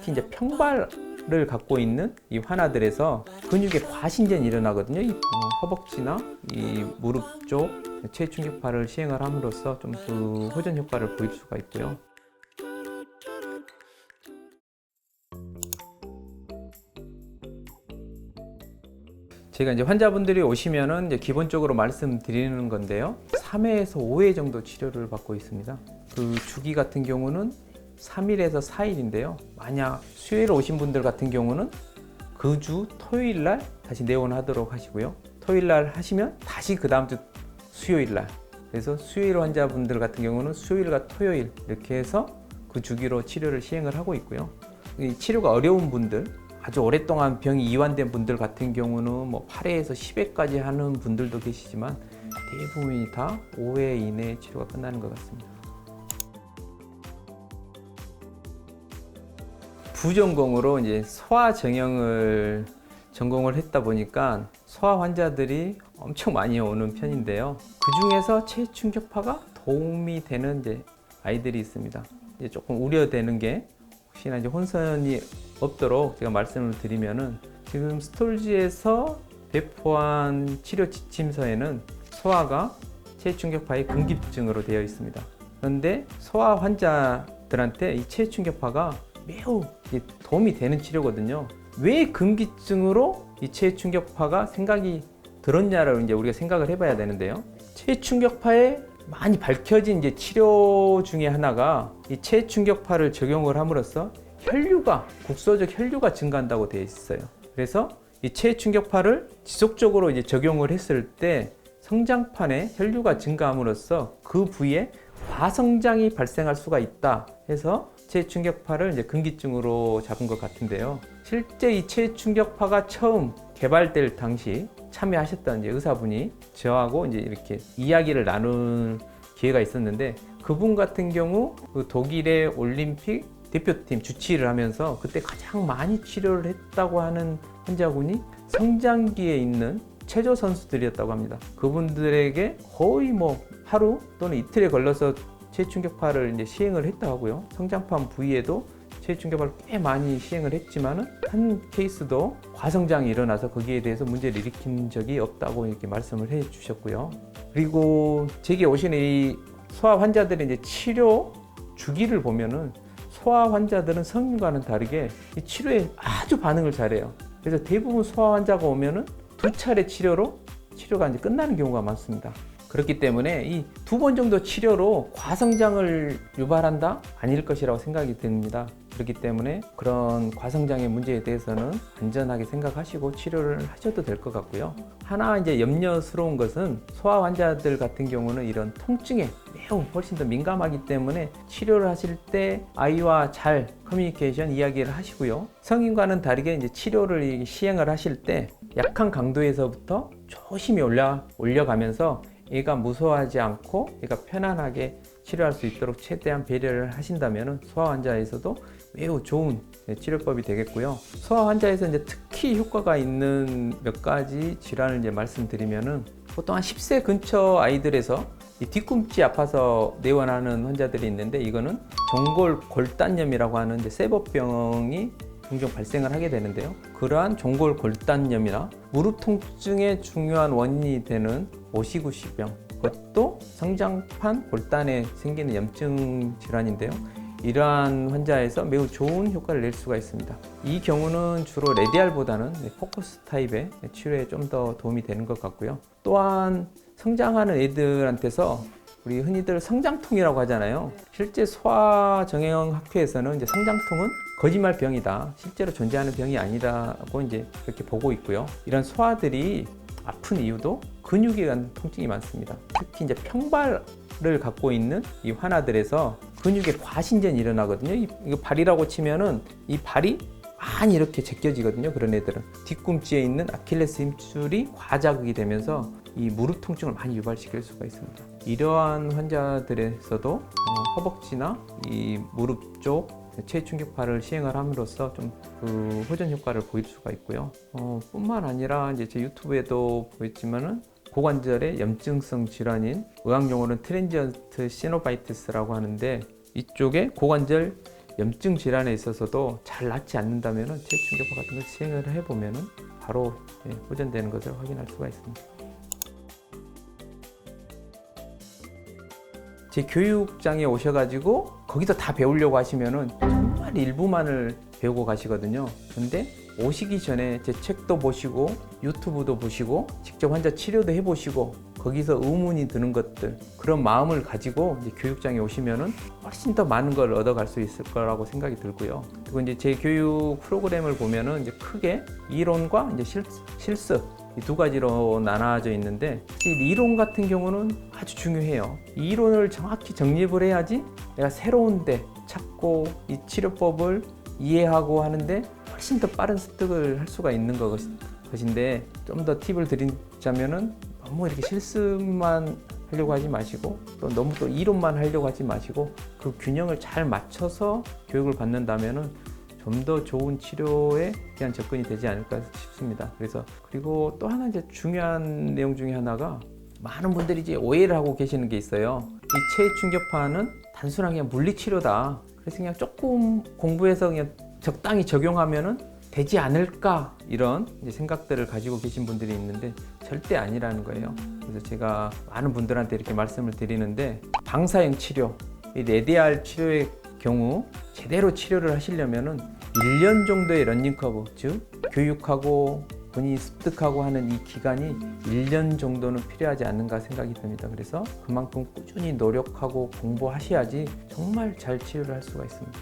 특히 이제 평발을 갖고 있는 이 환아들에서 근육의 과신전이 일어나거든요. 이 허벅지나 이 무릎 쪽 체충격파를 시행을 함으로써 좀 그 호전 효과를 보일 수가 있고요. 제가 이제 환자분들이 오시면은 이제 기본적으로 말씀드리는 건데요. 3회에서 5회 정도 치료를 받고 있습니다. 그 주기 같은 경우는 3일에서 4일인데요. 만약 수요일 오신 분들 같은 경우는 그 주 토요일 날 다시 내원하도록 하시고요. 토요일 날 하시면 다시 그 다음 주 수요일 날. 그래서 수요일 환자분들 같은 경우는 수요일과 토요일 이렇게 해서 그 주기로 치료를 시행을 하고 있고요. 이 치료가 어려운 분들, 아주 오랫동안 병이 이완된 분들 같은 경우는 뭐 8회에서 10회까지 하는 분들도 계시지만 대부분이 다 5회 이내에 치료가 끝나는 것 같습니다. 부전공으로 이제 소아 정형을 전공을 했다 보니까 소아 환자들이 엄청 많이 오는 편인데요. 그 중에서 체충격파가 도움이 되는 이제 아이들이 있습니다. 이제 조금 우려되는 게 혹시나 이제 혼선이 없도록 제가 말씀을 드리면은 지금 스톨지에서 배포한 치료 지침서에는 소아가 체충격파의 금기증으로 되어 있습니다. 그런데 소아 환자들한테 이 체충격파가 매우 도움이 되는 치료거든요. 왜 금기증으로 이 체충격파가 생각이 들었냐를 이제 우리가 생각을 해봐야 되는데요. 체충격파에 많이 밝혀진 이제 치료 중에 하나가 이 체충격파를 적용을 함으로써 국소적 혈류가 증가한다고 되어 있어요. 그래서 이 체충격파를 지속적으로 이제 적용을 했을 때 성장판에 혈류가 증가함으로써 그 부위에 과성장이 발생할 수가 있다 해서 체충격파를 이제 금기증으로 잡은 것 같은데요. 실제 이 체충격파가 처음 개발될 당시 참여하셨던 이제 의사분이 저하고 이제 이렇게 이야기를 나눌 기회가 있었는데 그분 같은 경우 그 독일의 올림픽 대표팀 주치의를 하면서 그때 가장 많이 치료를 했다고 하는 환자분이 성장기에 있는 체조 선수들이었다고 합니다. 그분들에게 거의 뭐 하루 또는 이틀에 걸려서 체충격파를 이제 시행을 했다고 하고요. 성장판 부위에도 체충격파를 꽤 많이 시행을 했지만은 한 케이스도 과성장이 일어나서 거기에 대해서 문제를 일으킨 적이 없다고 이렇게 말씀을 해 주셨고요. 그리고 제게 오시는 이 소아 환자들의 이제 치료 주기를 보면은 소아 환자들은 성인과는 다르게 이 치료에 아주 반응을 잘해요. 그래서 대부분 소아 환자가 오면은 2차례 치료가 이제 끝나는 경우가 많습니다. 그렇기 때문에 이 2번 정도 치료로 과성장을 유발한다? 아닐 것이라고 생각이 듭니다. 그렇기 때문에 그런 과성장의 문제에 대해서는 안전하게 생각하시고 치료를 하셔도 될 것 같고요. 하나 이제 염려스러운 것은 소아 환자들 같은 경우는 이런 통증에 매우 훨씬 더 민감하기 때문에 치료를 하실 때 아이와 잘 커뮤니케이션 이야기를 하시고요. 성인과는 다르게 이제 치료를 시행을 하실 때 약한 강도에서부터 조심히 올려가면서 얘가 무서워하지 않고 얘가 편안하게 치료할 수 있도록 최대한 배려를 하신다면 소아 환자에서도 매우 좋은 치료법이 되겠고요. 소아 환자에서 이제 특히 효과가 있는 몇 가지 질환을 이제 말씀드리면은 보통 한 10세 근처 아이들에서 이 뒤꿈치 아파서 내원하는 환자들이 있는데 이거는 종골골단염이라고 하는 이제 세버병이 종종 발생을 하게 되는데요. 그러한 종골골단염이나 무릎 통증의 중요한 원인이 되는 오시구시병, 그것도 성장판 골단에 생기는 염증 질환인데요. 이러한 환자에서 매우 좋은 효과를 낼 수가 있습니다. 이 경우는 주로 레디알보다는 포커스 타입의 치료에 좀 더 도움이 되는 것 같고요. 또한 성장하는 애들한테서 우리 흔히들 성장통이라고 하잖아요. 실제 소아 정형 학회에서는 이제 성장통은 거짓말병이다. 실제로 존재하는 병이 아니라고 이제 그렇게 보고 있고요. 이런 소아들이 아픈 이유도 근육에 대한 통증이 많습니다. 특히 이제 평발을 갖고 있는 이 환아들에서 근육의 과신전이 일어나거든요. 이거 발이라고 치면은 이 발이 많이 이렇게 제껴지거든요. 그런 애들은 뒤꿈치에 있는 아킬레스 힘줄이 과자극이 되면서 이 무릎 통증을 많이 유발시킬 수가 있습니다. 이러한 환자들에서도 허벅지나 이 무릎 쪽 체충격파를 시행을 함으로써 좀 그 호전 효과를 보일 수가 있고요. 뿐만 아니라 이제 제 유튜브에도 보였지만은 고관절의 염증성 질환인 의학용어로는 트랜지언트 시노바이티스라고 하는데 이쪽에 고관절 염증 질환에 있어서도 잘 낫지 않는다면 체충격파 같은 걸 시행을 해보면 바로 호전되는 것을 확인할 수가 있습니다. 제 교육장에 오셔가지고 거기서 다 배우려고 하시면은 정말 일부만을 배우고 가시거든요. 근데 오시기 전에 제 책도 보시고 유튜브도 보시고 직접 환자 치료도 해보시고 거기서 의문이 드는 것들, 그런 마음을 가지고 이제 교육장에 오시면은 훨씬 더 많은 걸 얻어갈 수 있을 거라고 생각이 들고요. 그리고 이제 제 교육 프로그램을 보면은 이제 크게 이론과 이제 실습 이 두 가지로 나눠져 있는데, 이론 같은 경우는 아주 중요해요. 이 이론을 정확히 정립을 해야지 내가 새로운 데 찾고 이 치료법을 이해하고 하는데 훨씬 더 빠른 습득을 할 수가 있는 것인데, 좀 더 팁을 드리자면은 너무 이렇게 실습만 하려고 하지 마시고 또 너무 또 이론만 하려고 하지 마시고 그 균형을 잘 맞춰서 교육을 받는다면은 좀 더 좋은 치료에 대한 접근이 되지 않을까 싶습니다. 그리고 또 하나 이제 중요한 내용 중에 하나가, 많은 분들이 이제 오해를 하고 계시는 게 있어요. 이 체충격파는 단순하게 그냥 물리치료다. 그래서 그냥 조금 공부해서 그냥 적당히 적용하면은 되지 않을까, 이런 이제 생각들을 가지고 계신 분들이 있는데 절대 아니라는 거예요. 그래서 제가 많은 분들한테 이렇게 말씀을 드리는데, 방사형 치료, 이 ADR 치료의 경우 제대로 치료를 하시려면은 1년 정도의 러닝 커브, 즉 교육하고 본인이 습득하고 하는 이 기간이 1년 정도는 필요하지 않는가 생각이 듭니다. 그래서 그만큼 꾸준히 노력하고 공부하셔야지 정말 잘 치료를 할 수가 있습니다.